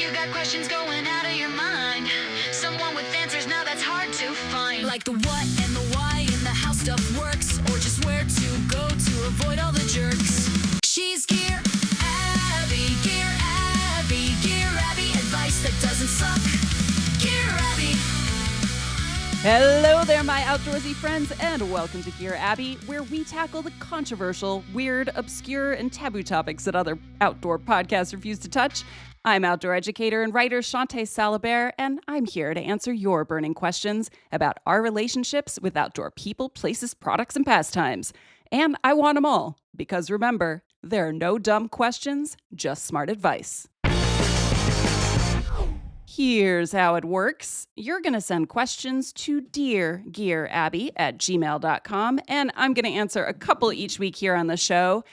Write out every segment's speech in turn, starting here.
You got questions going out of your mind. Someone with answers, now that's hard to find. Like the what and the why and the how stuff works, or just where to go to avoid all the jerks. She's Gear Abby, Gear Abby, Gear Abby, advice that doesn't suck. Gear Abby. Hello there, my outdoorsy friends, and welcome to Gear Abby, where we tackle the controversial, weird, obscure, and taboo topics that other outdoor podcasts refuse to touch. I'm outdoor educator and writer Shawnté Salabert, and I'm here to answer your burning questions about our relationships with outdoor people, places, products, and pastimes. And I want them all, because remember, there are no dumb questions, just smart advice. Here's how it works. You're going to send questions to deargearabby@gmail.com, and I'm going to answer a couple each week here on the show.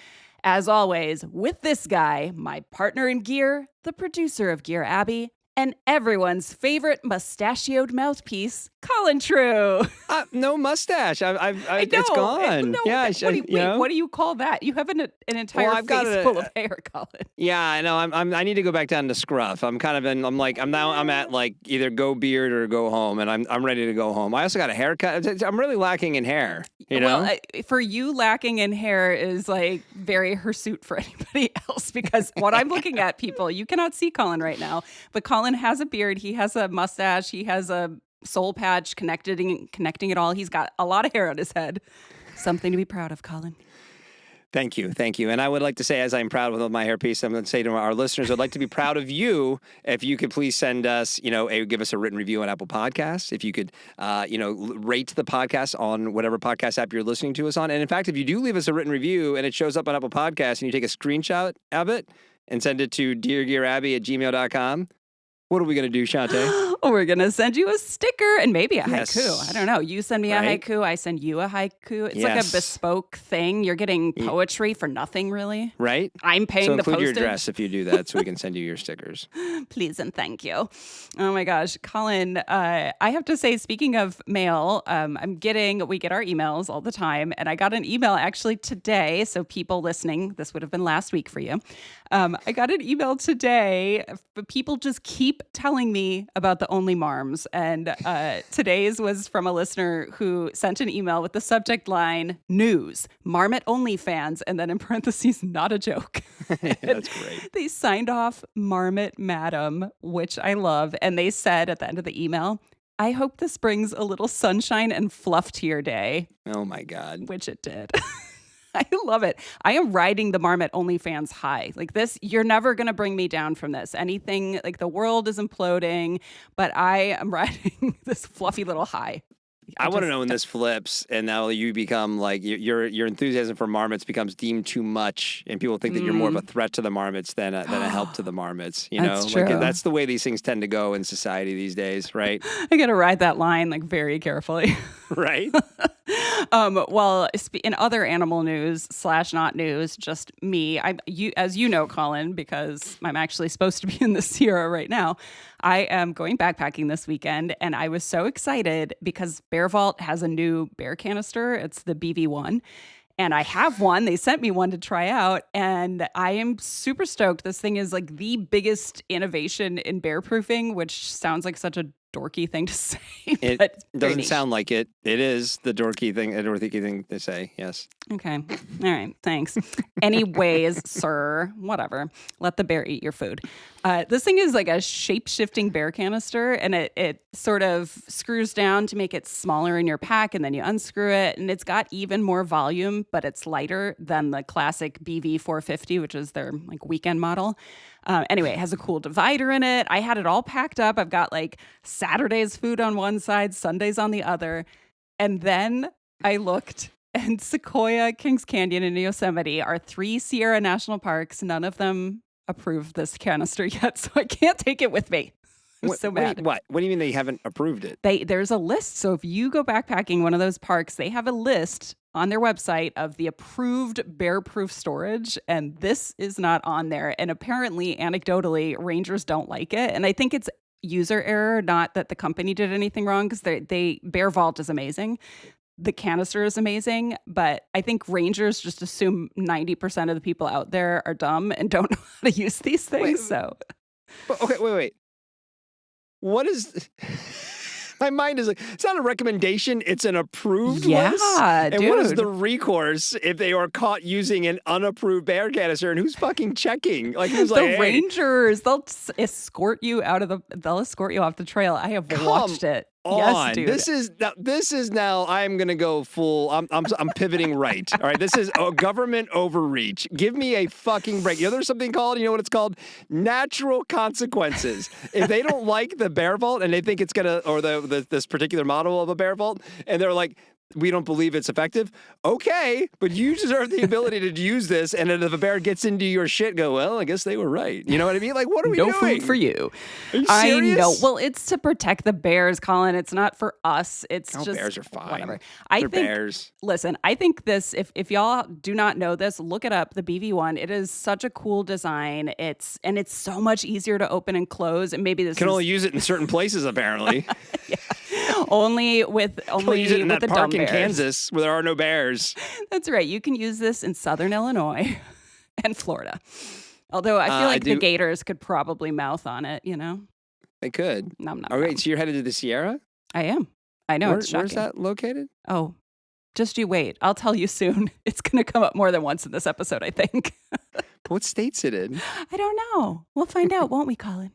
As always, with this guy, my partner in gear, the producer of Gear Abby, and everyone's favorite mustachioed mouthpiece, Colin True. No mustache. It's gone. What do you call that? You have an entire face full of hair, Colin. Yeah, I know. I need to go back down to scruff. I'm at like either go beard or go home, and I'm ready to go home. I also got a haircut. I'm really lacking in hair. You know? Well, for you, lacking in hair is like very hirsute for anybody else, because what I'm looking at, people, you cannot see Colin right now, but Colin has a beard. He has a mustache. He has a soul patch connecting it all. He's got a lot of hair on his head. Something to be proud of, Colin. Thank you. And I would like to say, as I'm proud with my hairpiece, I'm going to say to our listeners, I'd like to be proud of you if you could please send us, give us a written review on Apple Podcasts. If you could, rate the podcast on whatever podcast app you're listening to us on. And in fact, if you do leave us a written review and it shows up on Apple Podcasts and you take a screenshot of it and send it to deargearabby@gmail.com, what are we going to do, Shawnté? We're going to send you a sticker and maybe a Yes. haiku. I don't know. You send me a haiku. I send you a haiku. It's like a bespoke thing. You're getting poetry for nothing, really. Right? I'm paying the postage. So include your address if you do that so we can send you your stickers. Please and thank you. Oh my gosh. Colin, I have to say, speaking of mail, we get our emails all the time. And I got an email actually today. So people listening, this would have been last week for you. I got an email today, but people just keep telling me about the Only Marms. And today's was from a listener who sent an email with the subject line, news, Marmot Only fans, and then in parentheses, not a joke. That's great. They signed off Marmot Madam, which I love. And they said at the end of the email, I hope this brings a little sunshine and fluff to your day. Oh my God. Which it did. I love it. I am riding the Marmot OnlyFans high. Like this, you're never going to bring me down from this. Anything, like the world is imploding, but I am riding this fluffy little high. I want to know when this flips and now you become like your enthusiasm for marmots becomes deemed too much and people think that you're more of a threat to the marmots than a help to the marmots. You know, That's true. Like that's the way these things tend to go in society these days, right? I got to ride that line like very carefully. Right. Well, in other animal news / not news, just me. As you know, Colin, because I'm actually supposed to be in the Sierra right now. I am going backpacking this weekend, and I was so excited because Bear Vault has a new bear canister. It's the BV1. And I have one. They sent me one to try out, and I am super stoked. This thing is like the biggest innovation in bear proofing, which sounds like such a dorky thing to say. It doesn't sound like it. It is the dorky thing to say, yes. Okay. All right. Thanks. Anyways, sir, whatever. Let the bear eat your food. This thing is like a shape-shifting bear canister, and it sort of screws down to make it smaller in your pack, and then you unscrew it, and it's got even more volume, but it's lighter than the classic BV 450, which is their like weekend model. Anyway, it has a cool divider in it. I had it all packed up. I've got like Saturday's food on one side, Sunday's on the other. And then I looked, and Sequoia, Kings Canyon, and Yosemite are 3 Sierra National Parks. None of them approved this canister yet, so I can't take it with me. I'm so mad. What do you mean they haven't approved it? There's a list. So if you go backpacking one of those parks, they have a list on their website of the approved bear-proof storage, and this is not on there. And apparently, anecdotally, rangers don't like it. And I think it's user error, not that the company did anything wrong, because Bear Vault is amazing. The canister is amazing, but I think rangers just assume 90% of the people out there are dumb and don't know how to use these things. But, okay, wait. What is... My mind is like, it's not a recommendation, it's an approved list. And dude. what is the recourse if they are caught using an unapproved bear canister? And who's fucking checking? Like, who's like, the hey, rangers, they'll escort you they'll escort you off the trail. I have watched it. Yes, dude. This is now, I'm going to go full, I'm pivoting right. All right. This is a government overreach. Give me a fucking break. There's something called, you know what it's called? Natural consequences. If they don't like the bear vault and they think it's going to, or this particular model of a bear vault, and they're like, we don't believe it's effective. Okay, but you deserve the ability to use this. And then if a bear gets into your shit, go, well, I guess they were right. You know what I mean? Like, what are we doing? No food for you. Are you I serious? know. Well, it's to protect the bears, Colin. It's not for us. It's just bears are fine. Whatever. They're bears. Listen, I think this. If y'all do not know this, look it up. The BV1. It is such a cool design. It's so much easier to open and close. And maybe this can only use it in certain places apparently. Yeah. only with use it in with that the park dumb in bears. Kansas where there are no bears. That's right. You can use this in Southern Illinois and Florida. Although I feel like the gators could probably mouth on it, you know? They could. No, I'm not. Oh, wait, so you're headed to the Sierra? I am. I know. It's shocking. Where's that located? Oh, just you wait. I'll tell you soon. It's going to come up more than once in this episode, I think. What state's it in? I don't know. We'll find out, won't we, Colin?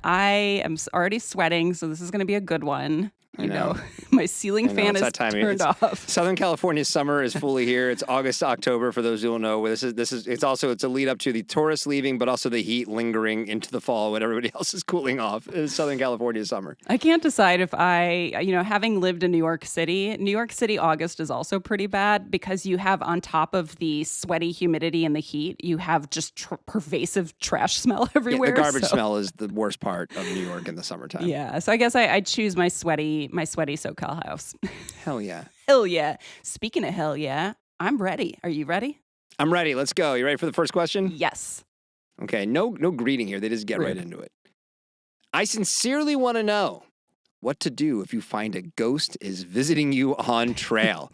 I am already sweating, so this is going to be a good one. You know, my ceiling fan is turned off. Southern California summer is fully here. It's August to October for those who don't know. It's a lead up to the tourists leaving, but also the heat lingering into the fall when everybody else is cooling off. It's Southern California summer. I can't decide if having lived in New York City August is also pretty bad because you have on top of the sweaty humidity and the heat, you have just pervasive trash smell everywhere. Yeah, the garbage smell is the worst part of New York in the summertime. Yeah, so I guess I choose my sweaty SoCal house. Hell yeah. Hell yeah. Speaking of hell yeah, I'm ready. Are you ready? I'm ready. Let's go. You ready for the first question? Yes. Okay. No greeting here. They just get right into it. I sincerely want to know what to do if you find a ghost is visiting you on trail.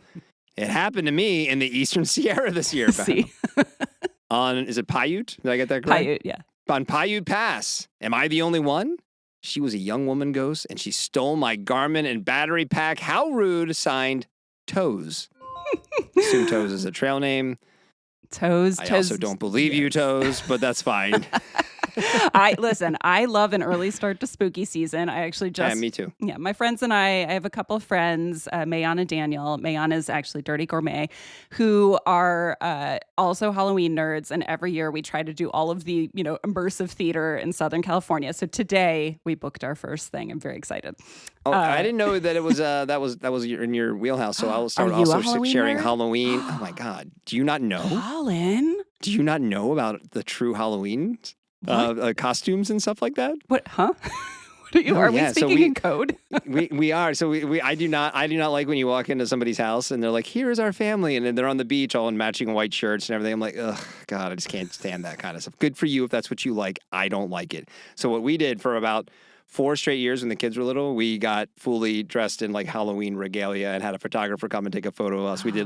It happened to me in the Eastern Sierra this year. See? Is it Paiute? Did I get that correct? Paiute, yeah. On Paiute Pass. Am I the only one? She was a young woman ghost, and she stole my Garmin and battery pack. How rude, signed, Toes. Assume Toes is a trail name. Toes. I also don't believe you, Toes, but that's fine. I love an early start to spooky season. I actually just... Yeah, me too. Yeah, my friends and I have a couple of friends, Mayan and Daniel. Mayan is actually Dirty Gourmet, who are also Halloween nerds. And every year we try to do all of the, immersive theater in Southern California. So today we booked our first thing. I'm very excited. Oh, I didn't know that it was that was in your wheelhouse. So I'll start also sharing Halloween. Oh my God. Do you not know? Colin? Do you not know about the true Halloween costumes and stuff like that? What? Huh? Are we speaking in code? we are. So I do not like when you walk into somebody's house and they're like, "Here's our family," and then they're on the beach all in matching white shirts and everything. I'm like, ugh, God, I just can't stand that kind of stuff. Good for you if that's what you like. I don't like it. So what we did for about 4 straight years when the kids were little, we got fully dressed in like Halloween regalia and had a photographer come and take a photo of us. We did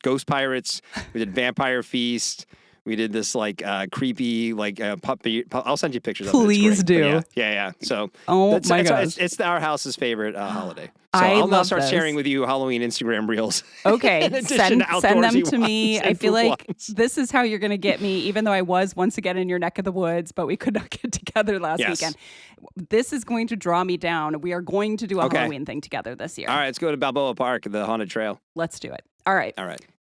Ghost Pirates. We did Vampire Feast. We did this creepy puppy. I'll send you pictures of it. Please do. Yeah. So my God, it's our house's favorite holiday. So I'll now start sharing with you Halloween Instagram reels. Okay, send them to me. I feel like ones. This is how you're going to get me, even though I was once again in your neck of the woods, but we could not get together last weekend. This is going to draw me down. We are going to do a Halloween thing together this year. All right, let's go to Balboa Park, the haunted trail. Let's do it. All right.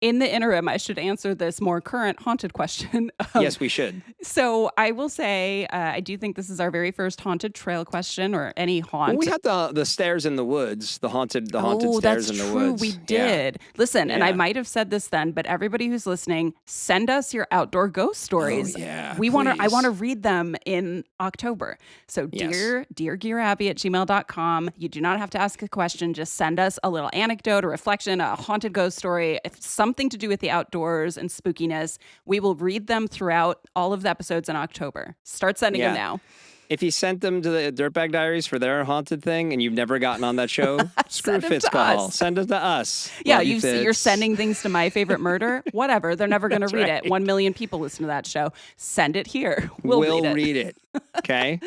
In the interim, I should answer this more current haunted question. Yes, we should. So I will say, I do think this is our very first haunted trail question or any haunt. Well, we had the stairs in the woods, the haunted stairs in the woods. We did. Yeah. Listen, and I might have said this then, but everybody who's listening, send us your outdoor ghost stories. Oh, yeah, I want to read them in October. So deargearabbey@gmail.com. You do not have to ask a question. Just send us a little anecdote, a reflection, a haunted ghost story. If something to do with the outdoors and spookiness. We will read them throughout all of the episodes in October. Start sending them now. if you sent them to the Dirtbag Diaries for their haunted thing and you've never gotten on that show, screw Send 'em Fitz to call. us. Send them to us. Yeah, Love you, you're Fitz. sending things to My Favorite Murder. Whatever. They're never going to read it. 1 million people listen to that show. Send it here. We'll read it. Okay.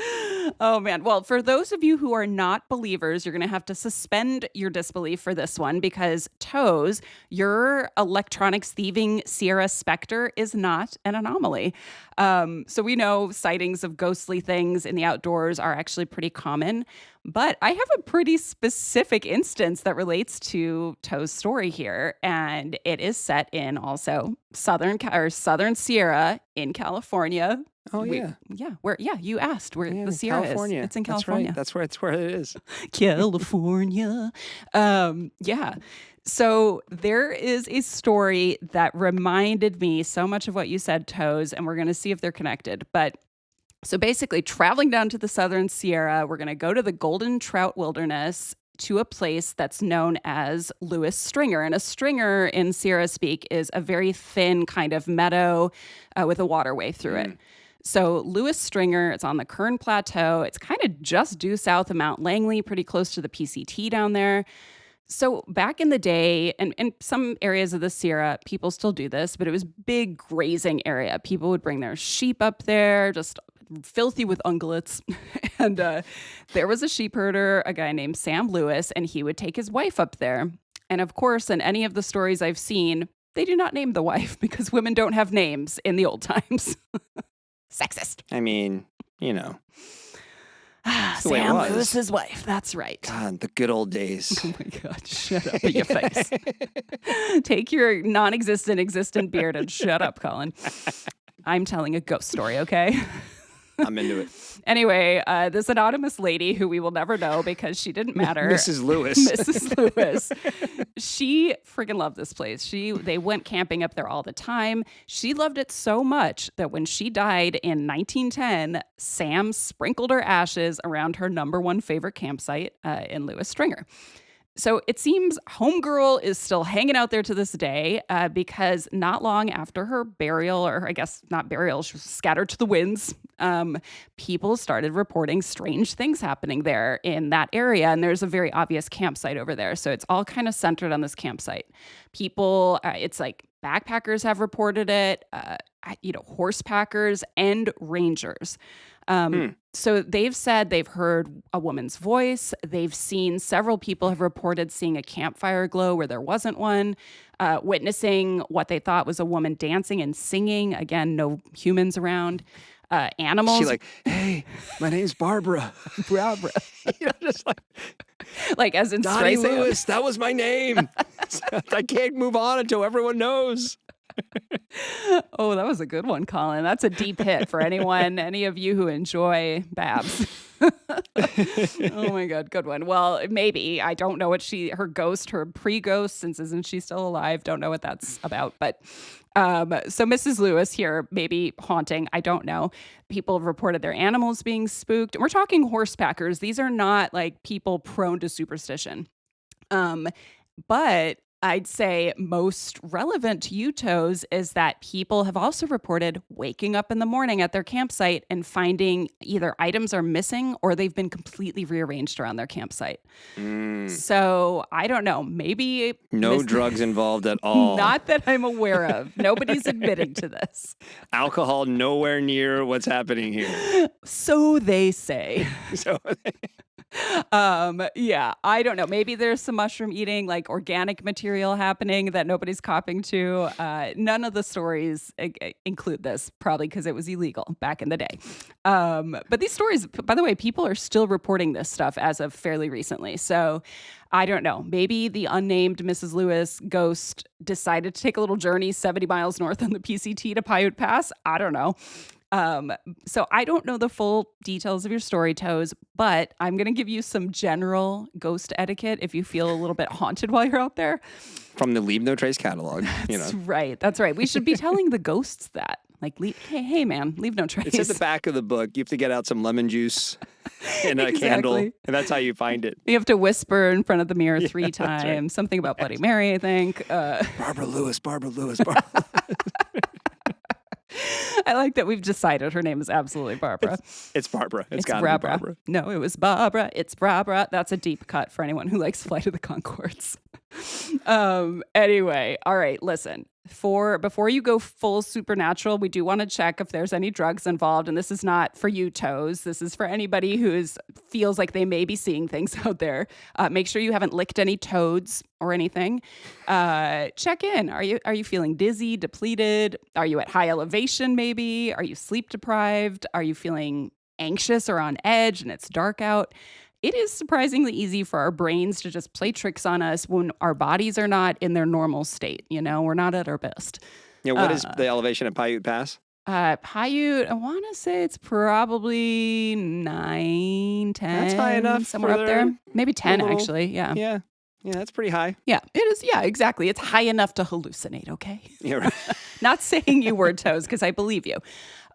Oh, man. Well, for those of you who are not believers, you're going to have to suspend your disbelief for this one because Toes, your electronics thieving Sierra Spectre is not an anomaly. So we know sightings of ghostly things in the outdoors are actually pretty common. But I have a pretty specific instance that relates to Toe's story here. And it is set in also Southern Sierra in California. Oh, yeah. You asked where the Sierra California. is. It's in That's California. right. That's where it is. California. Yeah. So there is a story that reminded me so much of what you said, Toes, and we're going to see if they're connected. But so basically, traveling down to the Southern Sierra, we're going to go to the Golden Trout Wilderness to a place that's known as Lewis Stringer. And a stringer in Sierra speak is a very thin kind of meadow with a waterway through it. So Lewis Stringer, it's on the Kern Plateau. It's kind of just due south of Mount Langley, pretty close to the PCT down there. So back in the day, and in some areas of the Sierra, people still do this, but it was big grazing area. People would bring their sheep up there, just filthy with ungulates. And there was a sheep herder, a guy named Sam Lewis, and he would take his wife up there. And of course, in any of the stories I've seen, they do not name the wife because women don't have names in the old times. Sexist. I mean, you know. That's the way it Sam was. Lewis's wife. That's right. God, the good old days. Oh my God, shut up in your face. Take your non-existent, existent beard and shut up, Colin. I'm telling a ghost story, okay? I'm into it. Anyway, this anonymous lady who we will never know because she didn't matter. Mrs. Lewis. Mrs. Lewis. She freaking loved this place. They went camping up there all the time. She loved it so much that when she died in 1910, Sam sprinkled her ashes around her number one favorite campsite in Lewis Stringer. So it seems Homegirl is still hanging out there to this day because not long after her burial, or I guess not burial, she was scattered to the winds, people started reporting strange things happening there in that area. And there's a very obvious campsite over there. So it's all kind of centered on this campsite. People, it's like backpackers have reported it, horse packers and rangers. So they've said they've heard a woman's voice. They've seen several people have reported seeing a campfire glow where there wasn't one, witnessing what they thought was a woman dancing and singing. Again, no humans around. Animals. She's like, hey, my name's Barbara. Barbara. Just like as in Donnie Streisand. Lewis, that was my name. I can't move on until everyone knows. Oh, that was a good one, Colin. That's a deep hit for any of you who enjoy Babs. Oh my God, good one. Well, maybe. I don't know what her pre-ghost, since isn't she still alive? Don't know what that's about. But so Mrs. Lewis here, maybe haunting, I don't know. People have reported their animals being spooked. And we're talking horsepackers. These are not like people prone to superstition. But I'd say most relevant to you, Toes, is that people have also reported waking up in the morning at their campsite and finding either items are missing or they've been completely rearranged around their campsite. So I don't know. Maybe no drugs involved at all. Not that I'm aware of. Nobody's admitting to this. Alcohol nowhere near what's happening here. So they say. So yeah, I don't know. Maybe there's some mushroom eating, like organic material happening that nobody's copping to. None of the stories include this, probably because it was illegal back in the day. But these stories, by the way, people are still reporting this stuff as of fairly recently. So I don't know. Maybe the unnamed Mrs. Lewis ghost decided to take a little journey 70 miles north on the PCT to Paiute Pass. I don't know. So I don't know the full details of your story, Toes, but I'm going to give you some general ghost etiquette if you feel a little bit haunted while you're out there. From the Leave No Trace catalog, That's right. That's right. We should be telling the ghosts that. Like, hey, man, leave no trace. It's at the back of the book. You have to get out some lemon juice and a candle, and that's how you find it. You have to whisper in front of the mirror 3 times. Right. Something about Bloody Mary, I think. Barbara Lewis, Barbara Lewis, Barbara Lewis. I like that we've decided her name is absolutely Barbara. It's Barbara. It's got to be Barbara. Barbara. No, it was Barbara. It's Barbara. That's a deep cut for anyone who likes Flight of the Conchords. Anyway, all right, listen. Before you go full supernatural, we do want to check if there's any drugs involved. And this is not for you, Toes. This is for anybody who feels like they may be seeing things out there. Make sure you haven't licked any toads or anything. Check in. Are you feeling dizzy, depleted? Are you at high elevation maybe? Are you sleep deprived? Are you feeling anxious or on edge and it's dark out? It is surprisingly easy for our brains to just play tricks on us when our bodies are not in their normal state. We're not at our best. Yeah, what is the elevation at Paiute Pass? Paiute, I want to say it's probably 9, 10. That's high enough. Somewhere up there. Maybe 10, actually. Yeah. Yeah, that's pretty high. Yeah, it is. Yeah, exactly. It's high enough to hallucinate, okay? Yeah, right. Not saying you were, Toes, because I believe you.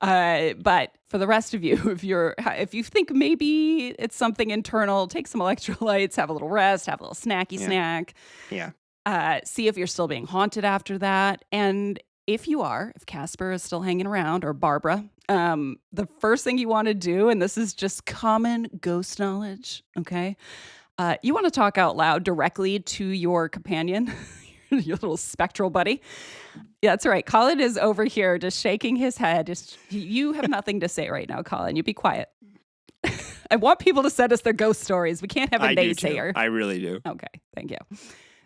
But for the rest of you, if you think maybe it's something internal, take some electrolytes, have a little rest, have a little snacky snack. Yeah. See if you're still being haunted after that. And if Casper is still hanging around, or Barbara, the first thing you want to do, and this is just common ghost knowledge, okay? You want to talk out loud directly to your companion, your little spectral buddy. Yeah, that's right. Colin is over here just shaking his head. You have nothing to say right now, Colin. You be quiet. I want people to send us their ghost stories. We can't have a naysayer. I really do. Okay, thank you.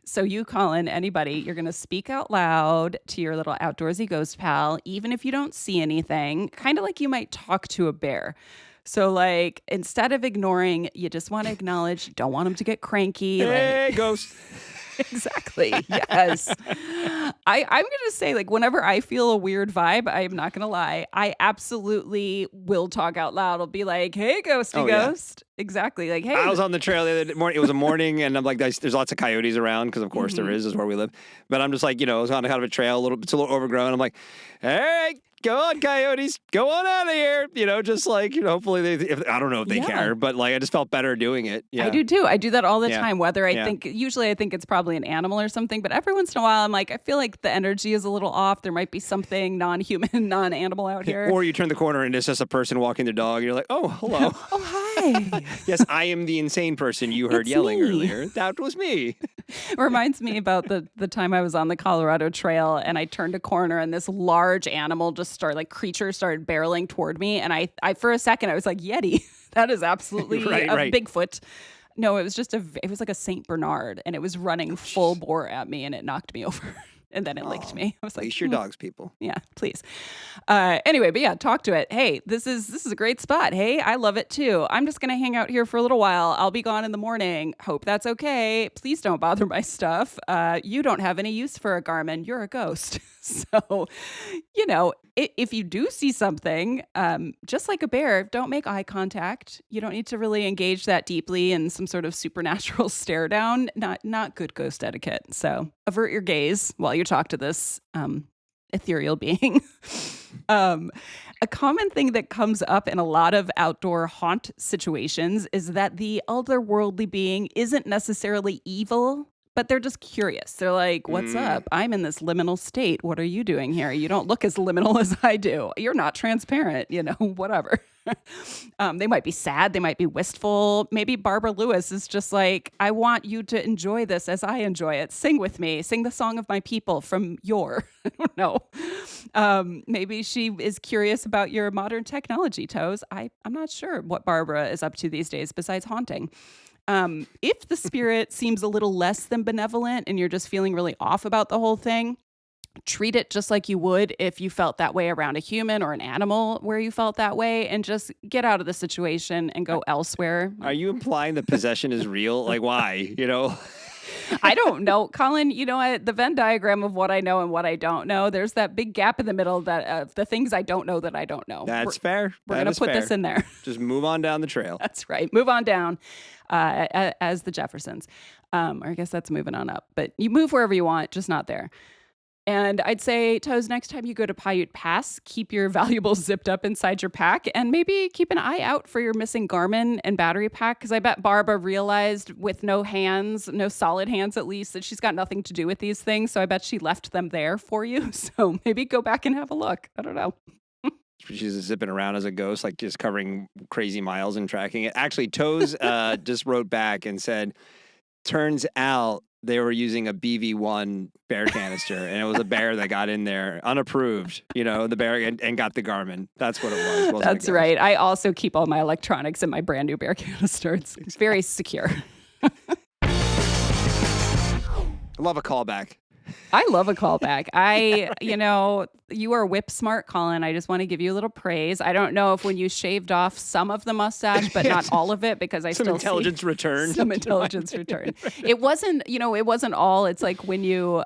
So you, Colin, anybody, you're going to speak out loud to your little outdoorsy ghost pal, even if you don't see anything, kind of like you might talk to a bear. So, like, instead of ignoring, you just want to acknowledge, don't want them to get cranky. Hey, ghost. Exactly. Yes. I'm going to say, like, whenever I feel a weird vibe, I'm not going to lie, I absolutely will talk out loud. I'll be like, hey, ghosty ghost. Yeah. Exactly. Like, hey. I was on the trail the other morning. It was a morning, and I'm like, there's lots of coyotes around because, of course, there is where we live. But I'm just like, I was on kind of a trail, it's a little overgrown. I'm like, hey, go on, coyotes, go on out of here. Just like, hopefully I don't know if they care, but like, I just felt better doing it. Yeah. I do too. I do that all the time, whether usually I think it's probably an animal or something, but every once in a while I'm like, I feel like the energy is a little off. There might be something non-human, non-animal out here. Or you turn the corner and it's just a person walking their dog. You're like, oh, hello. Oh, hi. Yes, I am the insane person you heard yelling earlier. That was me. Reminds me about the time I was on the Colorado Trail and I turned a corner and this large animal creature started barreling toward me. And I for a second, I was like, Yeti. That is absolutely a Bigfoot. No, it was like a Saint Bernard and it was running full bore at me and it knocked me over. And then it licked me. I was like, leash your dogs, people. Yeah, please. Anyway, but yeah, talk to it. Hey, this is a great spot. Hey, I love it too. I'm just going to hang out here for a little while. I'll be gone in the morning. Hope that's okay. Please don't bother my stuff. You don't have any use for a Garmin. You're a ghost. So, if you do see something, just like a bear, don't make eye contact. You don't need to really engage that deeply in some sort of supernatural stare down. Not good ghost etiquette. So avert your gaze while you talk to this ethereal being. A common thing that comes up in a lot of outdoor haunt situations is that the otherworldly being isn't necessarily evil, but they're just curious. They're like, what's up? I'm in this liminal state. What are you doing here? You don't look as liminal as I do. You're not transparent, whatever. They might be sad. They might be wistful. Maybe Barbara Lewis is just like, I want you to enjoy this as I enjoy it. Sing with me. Sing the song of my people from I don't know. Maybe she is curious about your modern technology, Toes. I'm not sure what Barbara is up to these days besides haunting. If the spirit seems a little less than benevolent and you're just feeling really off about the whole thing, treat it just like you would if you felt that way around a human or an animal where you felt that way, and just get out of the situation and go elsewhere. Are you implying that possession is real? Like, why? I don't know, Colin. The Venn diagram of what I know and what I don't know, there's that big gap in the middle of the things I don't know that I don't know. That's fair. We're going to put this in there. Just move on down the trail. That's right. Move on down as the Jeffersons. Or I guess that's moving on up. But you move wherever you want, just not there. And I'd say, Toes, next time you go to Paiute Pass, keep your valuables zipped up inside your pack and maybe keep an eye out for your missing Garmin and battery pack. Because I bet Barbara realized with no solid hands at least, that she's got nothing to do with these things. So I bet she left them there for you. So maybe go back and have a look. I don't know. She's zipping around as a ghost, like just covering crazy miles and tracking it. Actually, Toes just wrote back and said, turns out they were using a BV1 bear canister, and it was a bear that got in there unapproved, the bear and got the Garmin. That's what it was. Wasn't That's right. I also keep all my electronics in my brand new bear canister. It's very secure. I love a callback. I love a callback. You are whip smart, Colin. I just want to give you a little praise. I don't know if when you shaved off some of the mustache, but not all of it, because I Some still intelligence see return. some intelligence return. It wasn't, it wasn't all. It's like when you,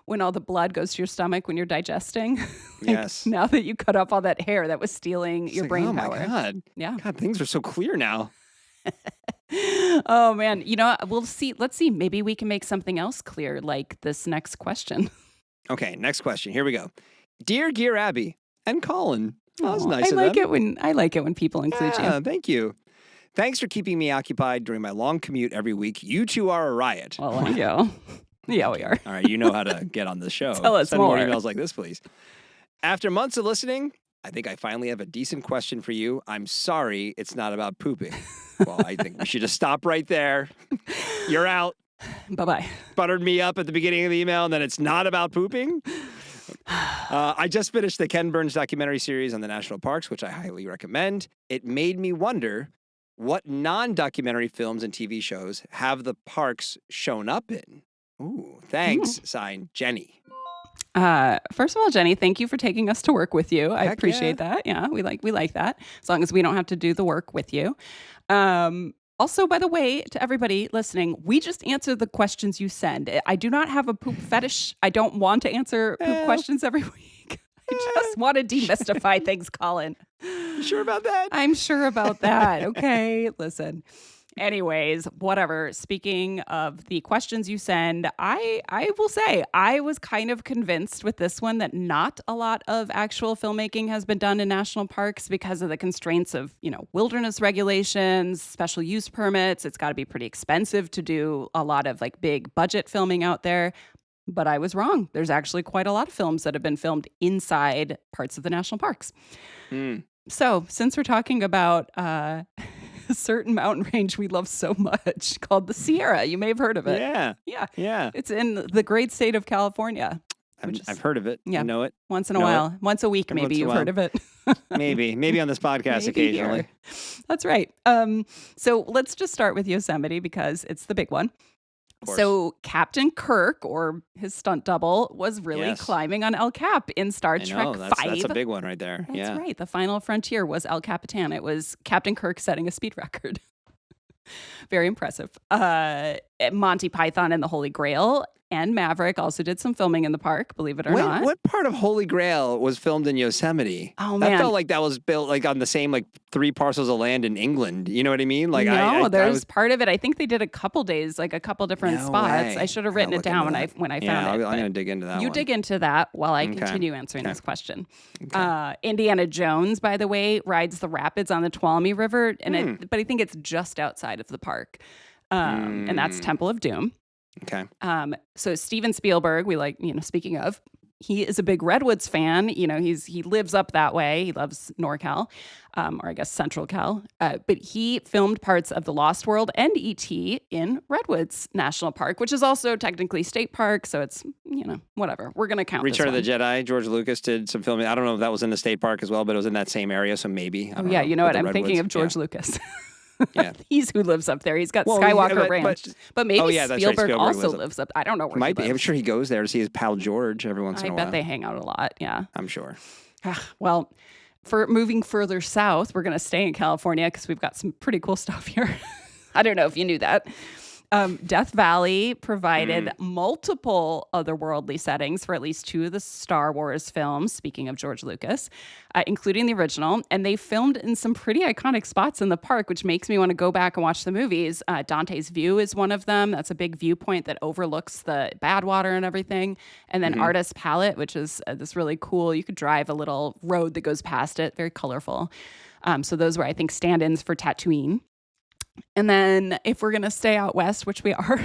when all the blood goes to your stomach when you're digesting. Yes. Now that you cut off all that hair that was stealing your brain power. Oh my God. Yeah. God, things are so clear now. Oh man, we'll see. Let's see. Maybe we can make something else clear, like this next question. Okay, next question. Here we go. Dear Gear Abby and Colin. That was Aw, nice of I them. like it when people include you. Yeah, thank you. Thanks for keeping me occupied during my long commute every week. You two are a riot. Well, yeah, we are. All right, you know how to get on the show. Tell us Send more more. emails like this, please. After months of listening, I think I finally have a decent question for you. I'm sorry it's not about pooping. Well, I think we should just stop right there. You're out. Bye-bye. Buttered me up at the beginning of the email, and then it's not about pooping. I just finished the Ken Burns documentary series on the national parks, which I highly recommend. It made me wonder what non-documentary films and TV shows have the parks shown up in. Ooh, thanks. Signed, Jenny. First of all, Jenny, thank you for taking us to work with you. I Heck appreciate that. Yeah, we like that. As long as we don't have to do the work with you. Also, by the way, to everybody listening, we just answer the questions you send. I do not have a poop fetish. I don't want to answer poop questions every week. I just want to demystify things, Colin. You sure about that? I'm sure about that. Okay, listen. Anyways, whatever. Speaking of the questions you send, I will say I was kind of convinced with this one that not a lot of actual filmmaking has been done in national parks because of the constraints of, wilderness regulations, special use permits. It's got to be pretty expensive to do a lot of like big budget filming out there. But I was wrong. There's actually quite a lot of films that have been filmed inside parts of the national parks. So since we're talking about a certain mountain range we love so much called the Sierra, you may have heard of it. Yeah. It's in the great state of California. I've heard of it. Yeah. I know it. Once in a while. Once a week, maybe you've heard of it. Maybe on this podcast Maybe occasionally. here. That's right. So let's just start with Yosemite because it's the big one. So Captain Kirk, or his stunt double, was really climbing on El Cap in Star Trek 5. That's a big one right there. That's right. The final frontier was El Capitan. It was Captain Kirk setting a speed record. Very impressive. Monty Python and the Holy Grail and Maverick also did some filming in the park, believe it or not. What part of Holy Grail was filmed in Yosemite? Oh, that man. felt like that was built like on the same 3 parcels of land in England. You know what I mean? Like no, there's I was, part of it. I think they did a couple days, like a couple different spots. way. I should have written it down when I found it. I'm going to dig into that You one. dig into that while I continue answering this question. Indiana Jones, by the way, rides the rapids on the Tuolumne River, but I think it's just outside of the park. And that's Temple of Doom. Okay. So Steven Spielberg, we speaking of, he is a big Redwoods fan. He lives up that way. He loves NorCal, or I guess Central Cal. But he filmed parts of The Lost World and E.T. in Redwoods National Park, which is also technically state park. So it's, whatever. We're going to count Return of this the one. Jedi, George Lucas did some filming. I don't know if that was in the state park as well, but it was in that same area. So maybe. Oh, yeah. You know what? I'm thinking of George Lucas. Yeah. He's who lives up there. He's got Skywalker Ranch. But maybe that's right. Spielberg also lives lives up. I don't know where Might he be. lives. I'm sure he goes there to see his pal George every once in a while. I bet they hang out a lot. Yeah. I'm sure. Well, for moving further south, we're going to stay in California because we've got some pretty cool stuff here. I don't know if you knew that. Death Valley provided multiple otherworldly settings for at least 2 of the Star Wars films, speaking of George Lucas, including the original. And they filmed in some pretty iconic spots in the park, which makes me want to go back and watch the movies. Dante's View is one of them. That's a big viewpoint that overlooks the Badwater and everything. And then Artist's Palette, which is this really cool, you could drive a little road that goes past it, very colorful. So those were, I think, stand-ins for Tatooine. And then if we're going to stay out west, which we are,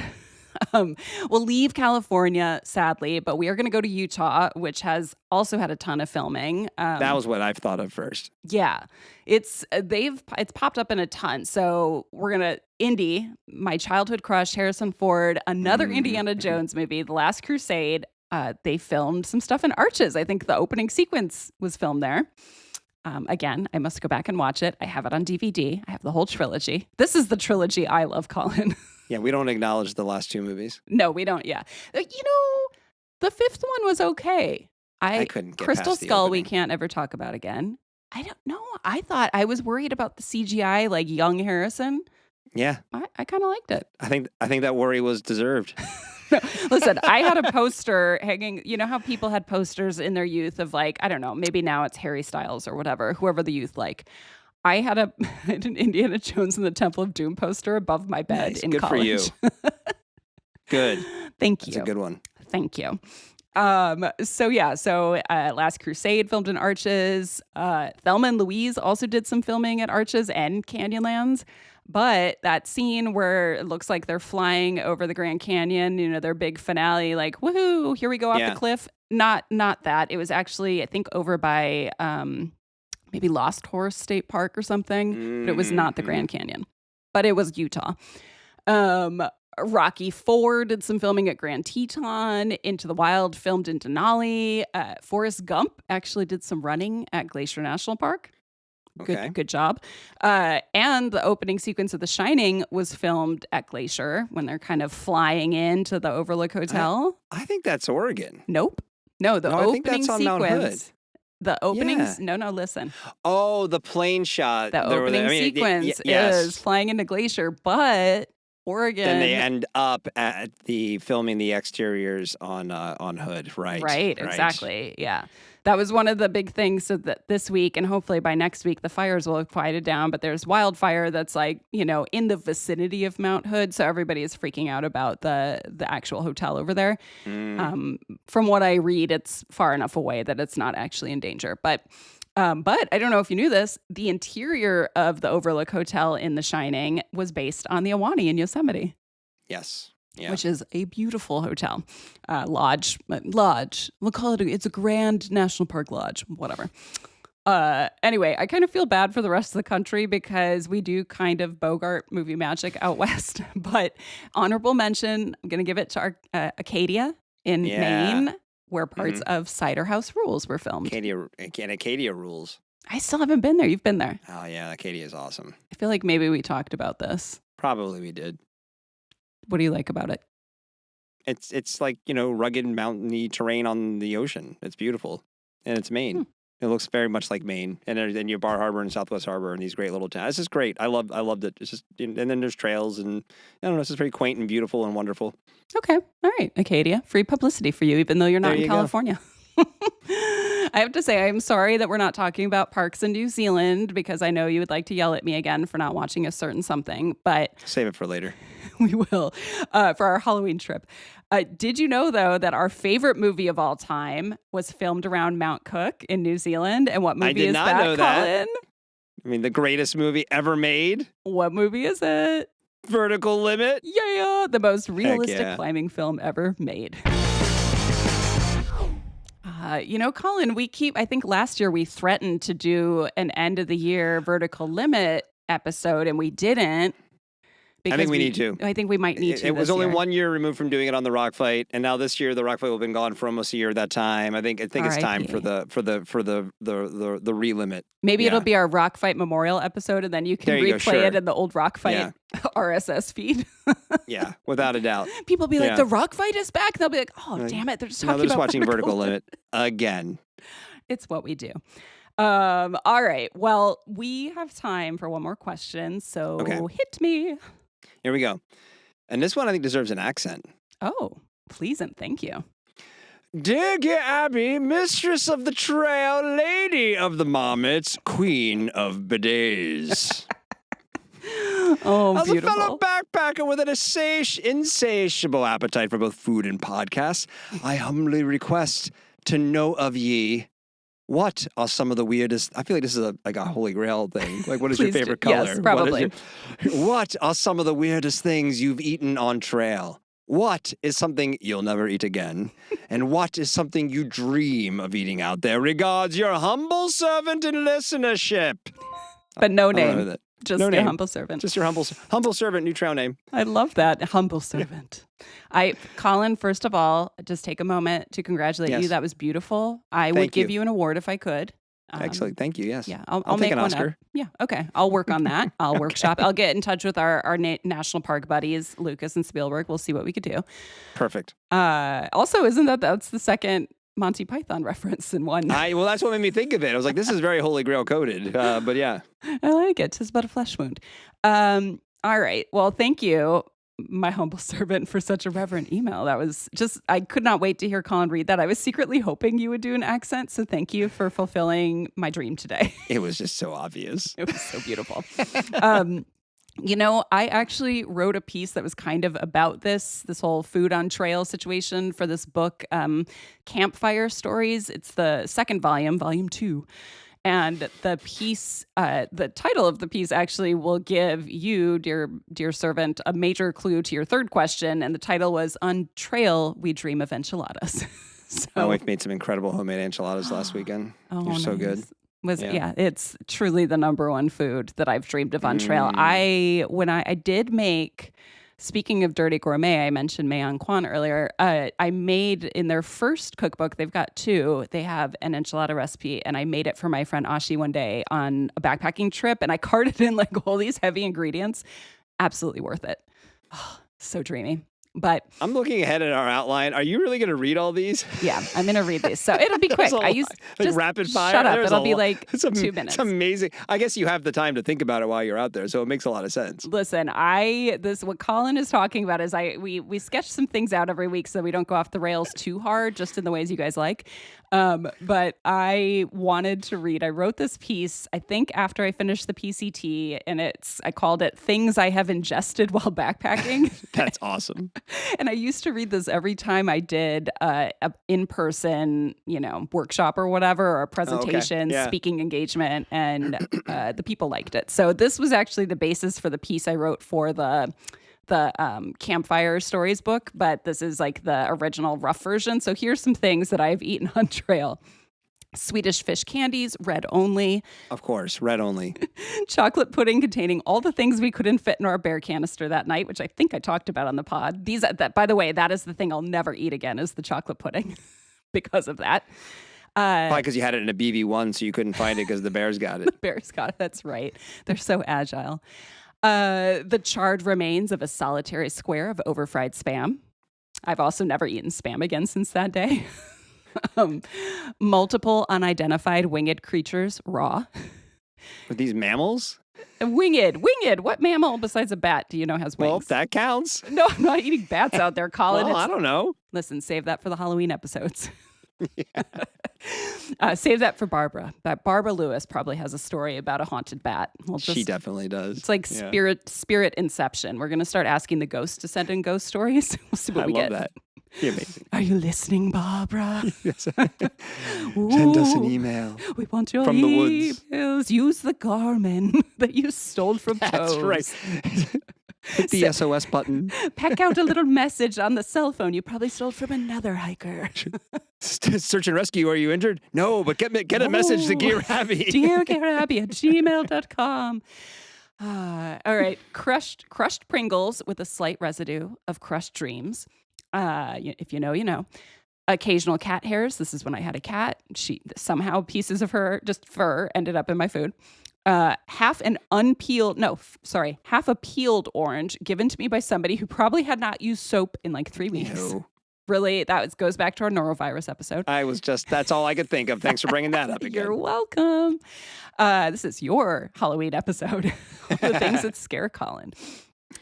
We'll leave California, sadly, but we are going to go to Utah, which has also had a ton of filming. That was what I've thought of first. Yeah, it's popped up in a ton. So we're gonna Indy, my childhood crush, Harrison Ford, another Indiana Jones movie, The Last Crusade. They filmed some stuff in Arches. I think the opening sequence was filmed there. Again, I must go back and watch it. I have it on DVD. I have the whole trilogy. This is the trilogy I love, Colin. Yeah, we don't acknowledge the last 2 movies. No, we don't. Yeah, the fifth one was okay. I couldn't get Crystal past the Skull. We opening. can't ever talk about again. I don't know. I was worried about the CGI, like young Harrison. Yeah, I kind of liked it. I think that worry was deserved. Listen, I had a poster hanging. You know how people had posters in their youth of like, I don't know, maybe now it's Harry Styles or whatever, whoever the youth like. I had an Indiana Jones and the Temple of Doom poster above my bed in Good college. for you. Good. Thank you. That's a good one. Thank you. So Last Crusade filmed in Arches. Thelma and Louise also did some filming at Arches and Canyonlands. But that scene where it looks like they're flying over the Grand Canyon, their big finale, like, woohoo, here we go off the cliff. Not that. It was actually, I think, over by maybe Lost Horse State Park or something. But it was not the Grand Canyon. But it was Utah. Rocky IV did some filming at Grand Teton. Into the Wild filmed in Denali. Forrest Gump actually did some running at Glacier National Park. Good job. And the opening sequence of The Shining was filmed at Glacier when they're kind of flying into the Overlook Hotel. I think that's Oregon. Nope. No, the I opening think that's on Mount Hood. sequence. The openings. No, listen. Oh, the plane shot. The opening sequence is flying into Glacier, but Oregon. Then they end up at filming the exteriors on Hood, right? Right, exactly. Yeah. That was one of the big things, so that this week and hopefully by next week the fires will have quieted down, but there's wildfire that's like, in the vicinity of Mount Hood, so everybody is freaking out about the actual hotel over there. From what I read, it's far enough away that it's not actually in danger. But I don't know if you knew this, the interior of the Overlook Hotel in The Shining was based on the Ahwahnee in Yosemite. Yes. Yeah. Which is a beautiful hotel. Lodge. We'll call it, it's a Grand National Park Lodge, whatever. Anyway, I kind of feel bad for the rest of the country because we do kind of Bogart movie magic out west. But honorable mention, I'm going to give it to our Acadia in Maine, where parts of Cider House Rules were filmed. Acadia rules. I still haven't been there. You've been there. Oh, yeah. Acadia is awesome. I feel like maybe we talked about this. Probably we did. What do you like about it? It's like, rugged mountainy terrain on the ocean. It's beautiful. And it's Maine. It looks very much like Maine. And then you have Bar Harbor and Southwest Harbor and these great little towns. It's just great. I loved it. It's just, and then there's trails and I don't know, it's just very quaint and beautiful and wonderful. Okay. All right. Acadia. Free publicity for you, even though you're not in California. I have to say, I'm sorry that we're not talking about parks in New Zealand because I know you would like to yell at me again for not watching a certain something, but save it for later. We will for our Halloween trip. Did you know, though, that our favorite movie of all time was filmed around Mount Cook in New Zealand? And what movie is that, Colin? I did not know that. I mean, the greatest movie ever made. What movie is it? Vertical Limit. Yeah, the most realistic climbing film ever made. Colin, I think last year we threatened to do an end of the year Vertical Limit episode and we didn't. I think we need to. I think we might need to. It was only 1 year removed from doing it on the Rock Fight, and now this year the Rock Fight will have been gone for almost a year at that time. I think it's time for the relimit. Maybe it'll be our Rock Fight Memorial episode, and then you can replay it in the old Rock Fight RSS feed. Yeah, without a doubt. People be like, the Rock Fight is back. They'll be like, oh, damn it, they're just talking about watching Vertical Limit again. It's what we do. All right. Well, we have time for one more question, so hit me. Here we go. And this one I think deserves an accent. Oh, please and thank you. Dear Abby, mistress of the trail, lady of the marmots, queen of bidets. Oh, as beautiful. As a fellow backpacker with an insatiable appetite for both food and podcasts, I humbly request to know of ye, what are some of the weirdest... I feel like this is like a Holy Grail thing. Like, what is your favorite color? Yes, probably. What are some of the weirdest things you've eaten on trail? What is something you'll never eat again? And what is something you dream of eating out there? Regards, your humble servant in listenership. But no I don't know name. that. Just No your name. humble servant. Just your humble servant, new trail name. I love that. Humble servant. Colin, first of all, just take a moment to congratulate Yes. you. That was beautiful. I would Thank give you. you an award if I could. Excellent. Thank you. Yes. Yeah, I'll take make an one Oscar. up. Yeah, okay. I'll work on that. I'll workshop. I'll get in touch with our national park buddies, Lucas and Spielberg. We'll see what we could do. Perfect. Also, that's the second Monty Python reference in one. Well, that's what made me think of it. I was like, this is very Holy Grail coded. But yeah. I like it. Tis but a flesh wound. All right. Well, thank you, my humble servant, for such a reverent email. That was I could not wait to hear Colin read that. I was secretly hoping you would do an accent. So thank you for fulfilling my dream today. It was just so obvious. It was so beautiful. I actually wrote a piece that was kind of about this whole food on trail situation for this book, Campfire Stories. It's the second volume, volume 2. And the piece, the title of the piece actually will give you, dear servant, a major clue to your third question. And the title was On Trail, We Dream of Enchiladas. My wife made some incredible homemade enchiladas last weekend. They're so good. It's truly the number one food that I've dreamed of on trail. I did make, speaking of dirty gourmet, I mentioned Mayon Kwan earlier. I made in their first cookbook, they've got 2. They have an enchilada recipe, and I made it for my friend Ashi one day on a backpacking trip, and I carted in like all these heavy ingredients. Absolutely worth it. Oh, so dreamy. But I'm looking ahead at our outline. Are you really going to read all these? Yeah, I'm going to read these. So it'll be quick. Just rapid fire. Shut up. It'll be like 2 minutes. It's amazing. I guess you have the time to think about it while you're out there, so it makes a lot of sense. Listen, what Colin is talking about is we sketch some things out every week so we don't go off the rails too hard, just in the ways you guys like. But I wanted to read. I wrote this piece, I think, after I finished the PCT, and I called it "Things I Have Ingested While Backpacking." That's awesome. And I used to read this every time I did a in-person, workshop or whatever, or a presentation, speaking engagement, and the people liked it. So this was actually the basis for the piece I wrote for the Campfire Stories book, but this is like the original rough version. So here's some things that I've eaten on trail. Swedish fish candies, red only. Of course, red only. Chocolate pudding containing all the things we couldn't fit in our bear canister that night, which I think I talked about on the pod. By the way, that is the thing I'll never eat again, is the chocolate pudding because of that. Probably because you had it in a BB1, so you couldn't find it because the bears got it. The bears got it. That's right. They're so agile. The charred remains of a solitary square of overfried Spam. I've also never eaten Spam again since that day. Multiple unidentified winged creatures, raw. With these mammals? Winged. What mammal besides a bat do you know has wings? Well, that counts. No, I'm not eating bats out there, Colin. Well, I don't know. Listen, save that for the Halloween episodes. Save that for Barbara. Barbara Lewis probably has a story about a haunted bat. She definitely does. It's like spirit inception. We're going to start asking the ghosts to send in ghost stories. We'll see what we get. I love that. Be amazing. Are you listening, Barbara? Yes. Send us an email. We want your from emails. the woods. Use the Garmin that you stole from That's Toes. right. Hit the SOS button. Pack out a little message on the cell phone you probably stole from another hiker. Search and rescue. Are you injured? No, but get a message to Gear Abby. Dear Gear Abby at gmail.com. All right. Crushed Pringles with a slight residue of crushed dreams. If you know, you know. Occasional cat hairs. This is when I had a cat. Somehow pieces of her, just fur, ended up in my food. Half a peeled orange given to me by somebody who probably had not used soap in like 3 weeks. Ew. Really, goes back to our norovirus episode. That's all I could think of. Thanks for bringing that up again. You're welcome. This is your Halloween episode. The things that scare Colin.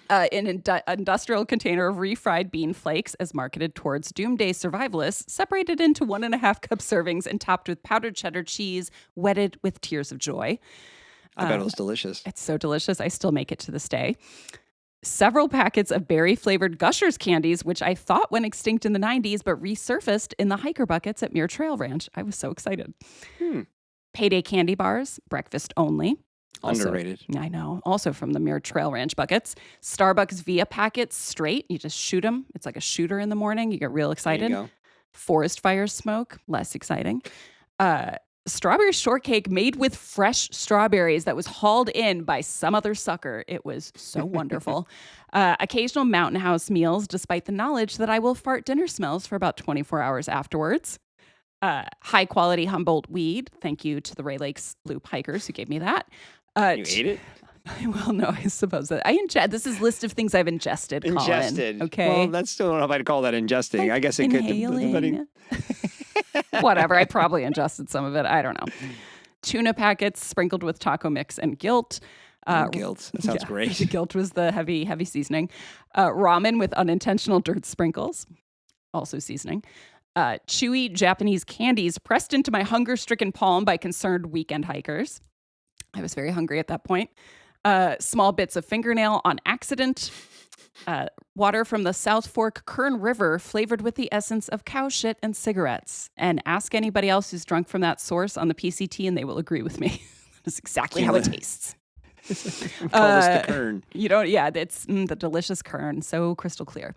An industrial container of refried bean flakes as marketed towards doomsday survivalists, separated into 1.5 cup servings and topped with powdered cheddar cheese, wetted with tears of joy. I bet it was delicious. It's so delicious. I still make it to this day. Several packets of berry-flavored Gushers candies, which I thought went extinct in the 90s, but resurfaced in the hiker buckets at Muir Trail Ranch. I was so excited. Payday candy bars, breakfast only. Also, Underrated. I know. Also from the Muir Trail Ranch buckets. Starbucks Via packets straight. You just shoot them. It's like a shooter in the morning. You get real excited. There you go. Forest fire smoke, less exciting. Strawberry shortcake made with fresh strawberries that was hauled in by some other sucker. It was so wonderful. Occasional Mountain House meals, despite the knowledge that I will fart dinner smells for about 24 hours afterwards. High quality Humboldt weed. Thank you to the Ray Lakes Loop hikers who gave me that. You ate it? Well, no, I suppose that this is a list of things I've ingested. Ingested. Colin, okay. Well, that's still, I don't know if I'd call that ingesting. I guess it could. Inhaling. Whatever. I probably ingested some of it. I don't know. Tuna packets sprinkled with taco mix and guilt. Guilt. That sounds great. The guilt was the heavy seasoning. Ramen with unintentional dirt sprinkles. Also seasoning. Chewy Japanese candies pressed into my hunger-stricken palm by concerned weekend hikers. I was very hungry at that point. Small bits of fingernail on accident. Water from the South Fork Kern River flavored with the essence of cow shit and cigarettes. And ask anybody else who's drunk from that source on the PCT and they will agree with me. That's exactly how it tastes. Call this the Kern. It's the delicious Kern, so crystal clear.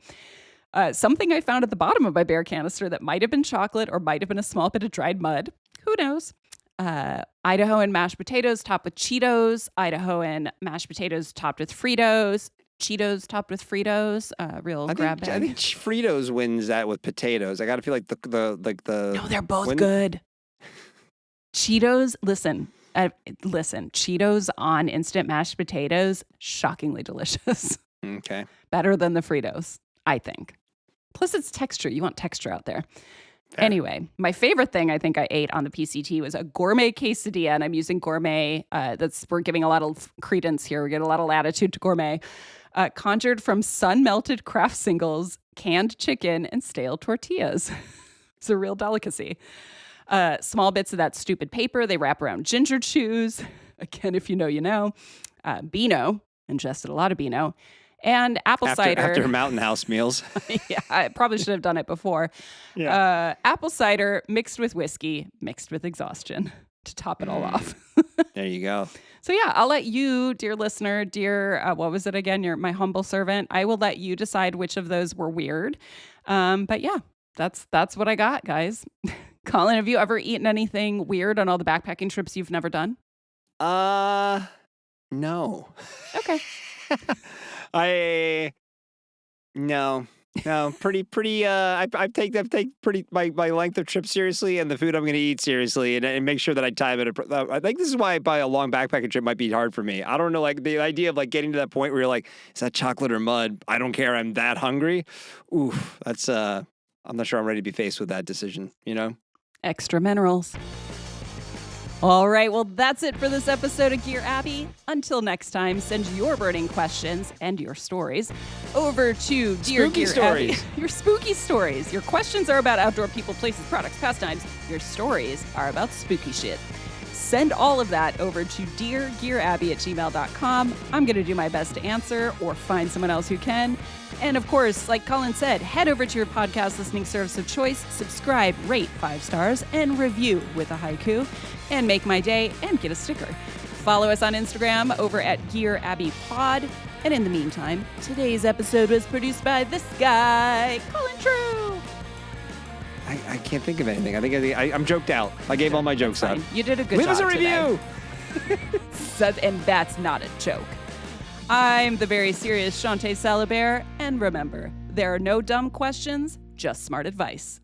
Something I found at the bottom of my bear canister that might have been chocolate or might have been a small bit of dried mud. Who knows? Idahoan mashed potatoes topped with Cheetos. Idahoan mashed potatoes topped with Fritos. Cheetos topped with Fritos. Real grab bag. I think Fritos wins that with potatoes. I got to feel like the No, they're both good. Cheetos, listen. Cheetos on instant mashed potatoes, shockingly delicious. Okay. Better than the Fritos, I think. Plus, it's texture. You want texture out there. Fair. Anyway, my favorite thing I think I ate on the PCT was a gourmet quesadilla, and I'm using gourmet. We're giving a lot of credence here. We get a lot of latitude to gourmet. Conjured from sun-melted Kraft Singles, canned chicken, and stale tortillas. It's a real delicacy. Small bits of that stupid paper they wrap around ginger chews. Again, if you know, you know. Beano, ingested a lot of Beano. And apple cider. After Mountain House meals. Yeah, I probably should have done it before. Yeah. Apple cider mixed with whiskey, mixed with exhaustion to top it all off. There you go. So yeah, I'll let you, dear listener, what was it again? You're my humble servant. I will let you decide which of those were weird. But yeah, that's what I got, guys. Colin, have you ever eaten anything weird on all the backpacking trips you've never done? No. Okay. No, pretty. I take pretty my length of trip seriously, and the food I'm going to eat seriously, and make sure that I time it. I think this is why a long backpacking trip might be hard for me. I don't know, like the idea of like getting to that point where you're like, is that chocolate or mud? I don't care. I'm that hungry. Oof, that's I'm not sure I'm ready to be faced with that decision. You know, extra minerals. All right, well, that's it for this episode of Gear Abby. Until next time, send your burning questions and your stories over to Dear Spooky Gear stories. Abby. Your spooky stories. Your questions are about outdoor people, places, products, pastimes. Your stories are about spooky shit. Send all of that over to deargearabby@gmail.com. I'm going to do my best to answer or find someone else who can. And of course, like Colin said, head over to your podcast listening service of choice, subscribe, rate 5 stars, and review with a haiku, and make my day and get a sticker. Follow us on Instagram over at Gear Abby Pod. And in the meantime, today's episode was produced by this guy, Colin True. I can't think of anything. I think I'm joked out. I gave all my jokes out. You did a good Leave job us a today. review. And that's not a joke. I'm the very serious Shawnté Salabert, and remember, there are no dumb questions, just smart advice.